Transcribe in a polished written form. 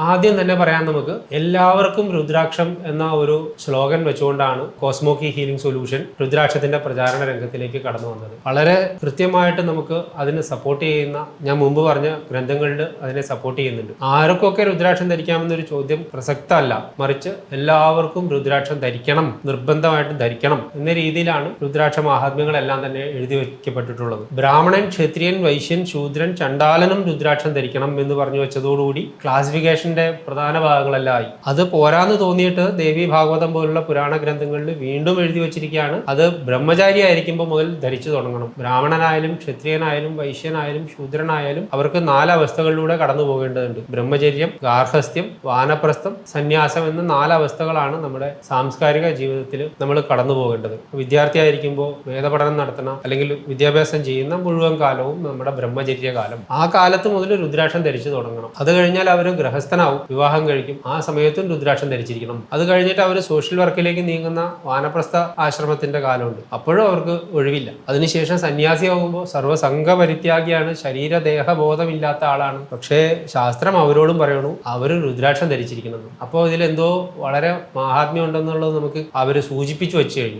ആദ്യം തന്നെ പറയാൻ നമുക്ക് എല്ലാവർക്കും രുദ്രാക്ഷം എന്ന ഒരു സ്ലോഗൻ വെച്ചുകൊണ്ടാണ് കോസ്മോക്കി ഹീലിംഗ് സൊല്യൂഷൻ രുദ്രാക്ഷത്തിന്റെ പ്രചാരണ രംഗത്തിലേക്ക് കടന്നു വന്നത്. വളരെ കൃത്യമായിട്ട് നമുക്ക് അതിന് സപ്പോർട്ട് ചെയ്യുന്ന, ഞാൻ മുമ്പ് പറഞ്ഞ ഗ്രന്ഥങ്ങളിൽ അതിനെ സപ്പോർട്ട് ചെയ്യുന്നുണ്ട്. ആർക്കൊക്കെ രുദ്രാക്ഷം ധരിക്കാമെന്നൊരു ചോദ്യം പ്രസക്തമല്ല, മറിച്ച് എല്ലാവർക്കും രുദ്രാക്ഷം ധരിക്കണം, നിർബന്ധമായിട്ടും ധരിക്കണം എന്ന രീതിയിലാണ് രുദ്രാക്ഷ മഹാത്മ്യങ്ങളെല്ലാം തന്നെ എഴുതി വയ്ക്കപ്പെട്ടിട്ടുള്ളത്. ബ്രാഹ്മണൻ, ക്ഷത്രിയൻ, വൈശ്യൻ, ശൂദ്രൻ, ചണ്ടാലനും രുദ്രാക്ഷം ധരിക്കണം എന്ന് പറഞ്ഞു വെച്ചതോടുകൂടി ക്ലാസിഫിക്കേഷന്റെ പ്രധാന ഭാഗങ്ങളെല്ലാം ആയി. അത് പോരാന്ന് തോന്നിയിട്ട് ദേവി ഭാഗവതം പോലുള്ള പുരാണ ഗ്രന്ഥങ്ങളിൽ വീണ്ടും എഴുതി വെച്ചിരിക്കുകയാണ്, അത് ബ്രഹ്മചാരി ആയിരിക്കുമ്പോൾ മുതൽ ധരിച്ചു തുടങ്ങണം. ബ്രാഹ്മണനായാലും ക്ഷത്രിയനായാലും വൈശ്യനായാലും ശൂദ്രനായാലും അവർക്ക് 4 അവസ്ഥകളിലൂടെ കടന്നു പോകേണ്ടതുണ്ട്. ബ്രഹ്മചര്യം, ഗാർഹസ്ഥ്യം, വാനപ്രസ്ഥം, സന്യാസം എന്ന 4 അവസ്ഥകളാണ് നമ്മുടെ സാംസ്കാരിക ജീവിതത്തിൽ നമ്മൾ കടന്നു പോകേണ്ടത്. വിദ്യാർത്ഥി ആയിരിക്കുമ്പോൾ വേദപഠനം നടത്തണം, അല്ലെങ്കിൽ വിദ്യാഭ്യാസം ചെയ്യുന്ന മുഴുവൻ കാലവും നമ്മുടെ ബ്രഹ്മചര്യ കാലം. ആ കാലത്ത് മുതൽ രുദ്രാക്ഷം ധരിച്ചു തുടങ്ങണം. അത് കഴിഞ്ഞാൽ അവർ ഗൃഹസ്ഥനാവും, വിവാഹം കഴിക്കും, ആ സമയത്തും രുദ്രാക്ഷം ധരിച്ചിരിക്കണം. അത് കഴിഞ്ഞിട്ട് അവർ സോഷ്യൽ വർക്കിലേക്ക് നീങ്ങുന്ന വാനപ്രസ്ഥ ആശ്രമത്തിന്റെ കാലമുണ്ട്, അപ്പോഴും അവർക്ക് ഒഴിവില്ല. അതിനുശേഷം സന്യാസിയാകുമ്പോൾ സർവ്വസംഘ പരിത്യാഗിയാണ്, ശരീരദേഹ ബോധമില്ലാത്ത ആളാണ്. പക്ഷേ ശാസ്ത്രം അവരോടും പറയണു അവർ രുദ്രാക്ഷം ധരിച്ചിരിക്കണം. അപ്പോൾ ഇതിലെന്തോ വളരെ മഹാത്മ്യം ഉണ്ടെന്നുള്ളത് നമുക്ക് അവർ സൂചിപ്പിച്ചു വെച്ചു കഴിഞ്ഞു.